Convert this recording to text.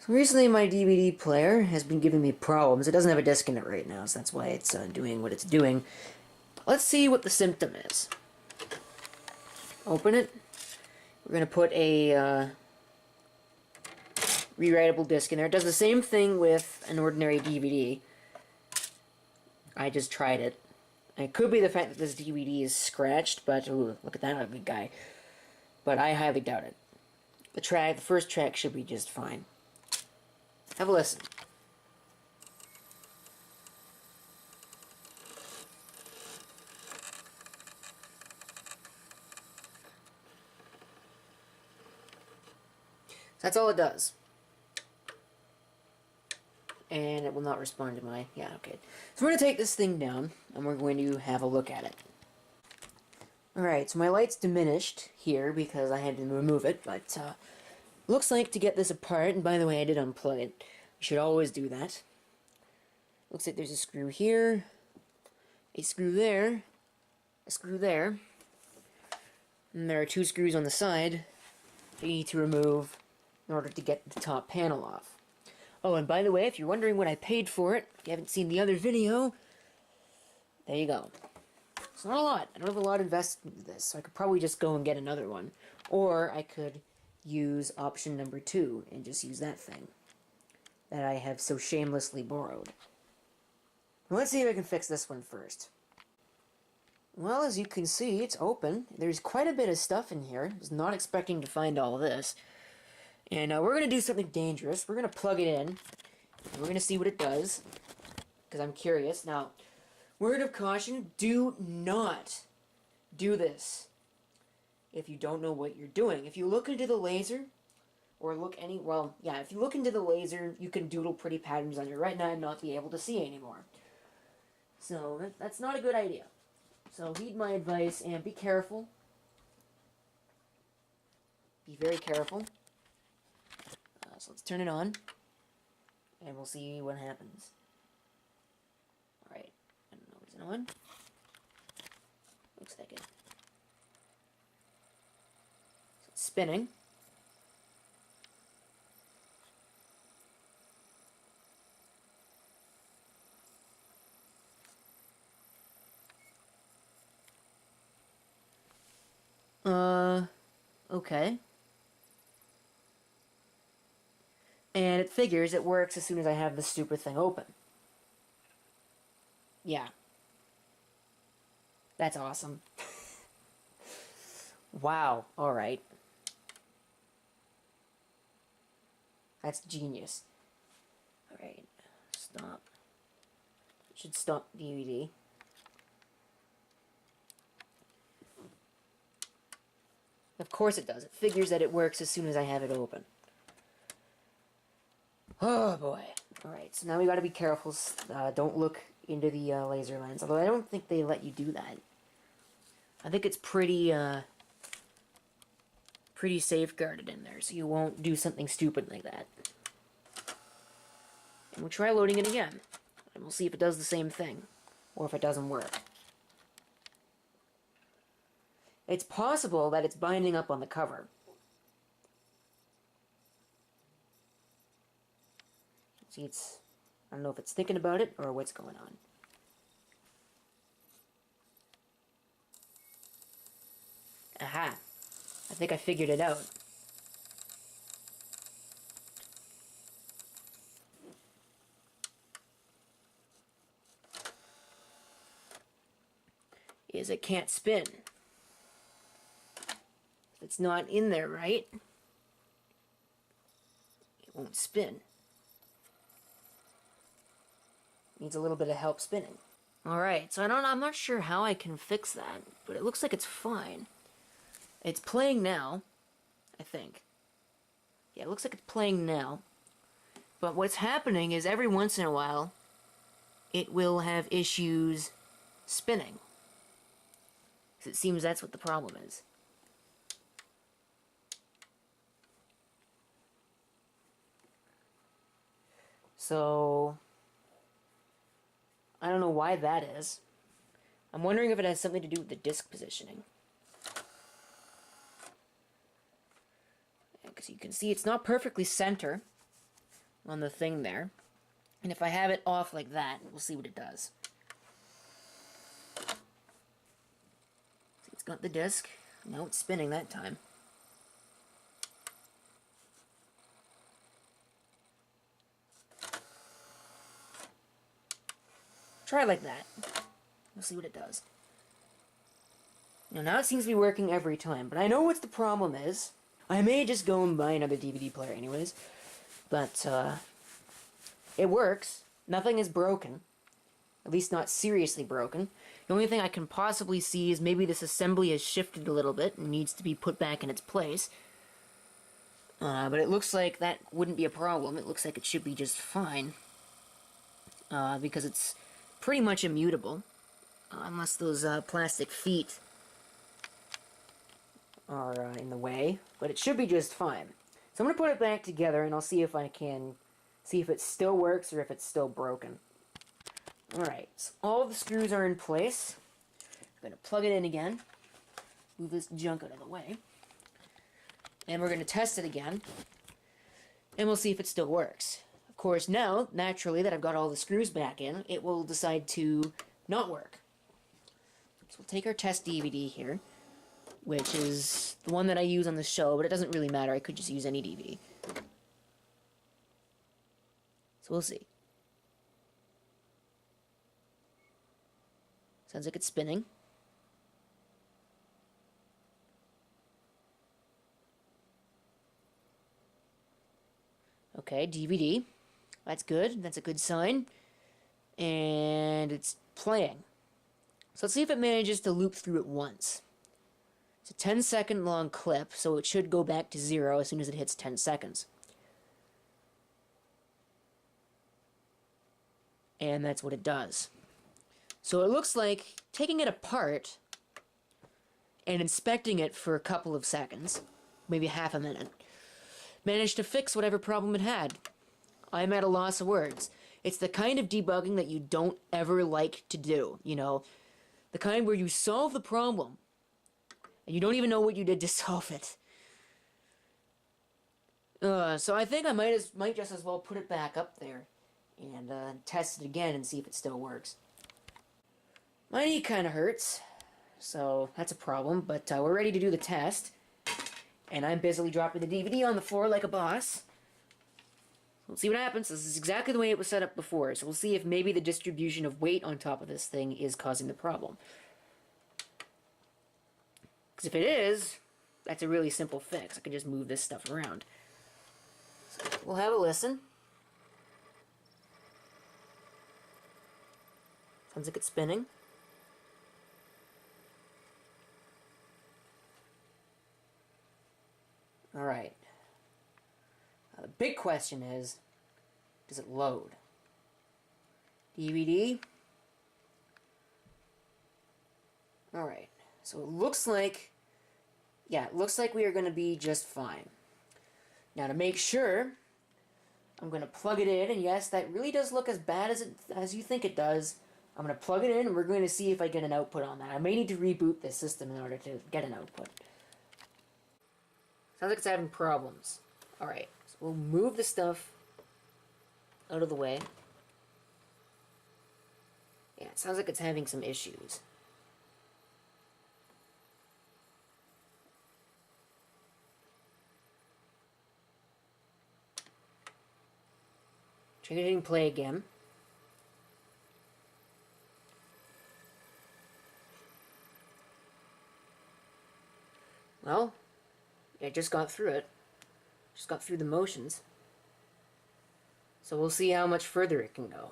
So recently my DVD player has been giving me problems. It doesn't have a disc in it right now, so that's why it's doing what it's doing. Let's see what the symptom is. Open it. We're going to put a rewritable disc in there. It does the same thing with an ordinary DVD. I just tried it. And it could be the fact that this DVD is scratched, but ooh, look at that ugly guy. But I highly doubt it. The first track should be just fine. Have a listen. That's all it does. And it will not respond to my... Yeah, okay. So we're going to take this thing down, and we're going to have a look at it. Alright, so my light's diminished here because I had to remove it, but looks like to get this apart, and by the way, I did unplug it. You should always do that. Looks like there's a screw here, a screw there, a screw there, and there are two screws on the side that you need to remove in order to get the top panel off. Oh, and by the way, if you're wondering what I paid for it, if you haven't seen the other video, there you go. It's not a lot. I don't have a lot invested into this, so I could probably just go and get another one. Or I could use option number 2 and just use that thing that I have so shamelessly borrowed. Well, let's see if I can fix this one first. Well, as you can see, it's open. There's quite a bit of stuff in here. I was not expecting to find all this. And we're going to do something dangerous. We're going to plug it in. And we're going to see what it does, because I'm curious. Now, word of caution, do not do this if you don't know what you're doing. If you look into the laser, or look if you look into the laser, you can doodle pretty patterns on your retina and not be able to see anymore. So, that's not a good idea. So, heed my advice and be careful. Be very careful. So let's turn it on, and we'll see what happens. Alright, I don't know, is it on? Looks like it. So it's spinning. Okay. And it figures it works as soon as I have this stupid thing open. Yeah. That's awesome. Wow, alright. That's genius. Alright, stop. It should stop DVD. Of course it does. It figures that it works as soon as I have it open. Oh boy. Alright, so now we gotta be careful. Don't look into the laser lens. Although I don't think they let you do that. I think it's pretty safeguarded in there, so you won't do something stupid like that. And we'll try loading it again. And we'll see if it does the same thing. Or if it doesn't work. It's possible that it's binding up on the cover. See, I don't know if it's thinking about it or what's going on. Aha! I think I figured it out. Is it can't spin. If it's not in there right, it won't spin. Needs a little bit of help spinning. Alright, so I'm not sure how I can fix that, but it looks like it's fine. It's playing now, I think. Yeah, it looks like it's playing now. But what's happening is every once in a while, it will have issues spinning. Because it seems that's what the problem is. So I don't know why that is. I'm wondering if it has something to do with the disc positioning. Because you can see it's not perfectly center. on the thing there. And if I have it off like that, we'll see what it does. See, it's got the disc. Now it's spinning that time. Try like that. We'll see what it does. Now it seems to be working every time, but I know what the problem is. I may just go and buy another DVD player anyways, but it works. Nothing is broken. At least not seriously broken. The only thing I can possibly see is maybe this assembly has shifted a little bit and needs to be put back in its place. But it looks like that wouldn't be a problem. It looks like it should be just fine. Because it's pretty much immutable. Unless those plastic feet are in the way. But it should be just fine. So I'm going to put it back together and I'll see if I can see if it still works or if it's still broken. Alright, so all the screws are in place. I'm going to plug it in again. Move this junk out of the way. And we're going to test it again. And we'll see if it still works. Of course, now, naturally, that I've got all the screws back in, it will decide to not work. So we'll take our test DVD here, which is the one that I use on the show, but it doesn't really matter. I could just use any DVD. So we'll see. Sounds like it's spinning. Okay, DVD. That's good. That's a good sign. And it's playing. So let's see if it manages to loop through it once. It's a 10-second long clip, so it should go back to 0 as soon as it hits 10 seconds. And that's what it does. So it looks like taking it apart and inspecting it for a couple of seconds, maybe half a minute, managed to fix whatever problem it had. I'm at a loss of words. It's the kind of debugging that you don't ever like to do, you know, the kind where you solve the problem and you don't even know what you did to solve it. So I think I might just as well put it back up there and test it again and see if it still works. My knee kind of hurts, so that's a problem, but we're ready to do the test. And I'm busily dropping the DVD on the floor like a boss. We'll see what happens. This is exactly the way it was set up before, so we'll see if maybe the distribution of weight on top of this thing is causing the problem. Because if it is, that's a really simple fix. I can just move this stuff around. So we'll have a listen. Sounds like it's spinning. Alright. The big question is, does it load? DVD? Alright. So it looks like, yeah, it looks like we are going to be just fine. Now to make sure, I'm going to plug it in, and yes, that really does look as bad as you think it does. I'm going to plug it in, and we're going to see if I get an output on that. I may need to reboot this system in order to get an output. Sounds like it's having problems. Alright, so we'll move the stuff out of the way. Yeah, it sounds like it's having some issues. Try hitting play again. Well, I just got through it. Just got through the motions. So we'll see how much further it can go.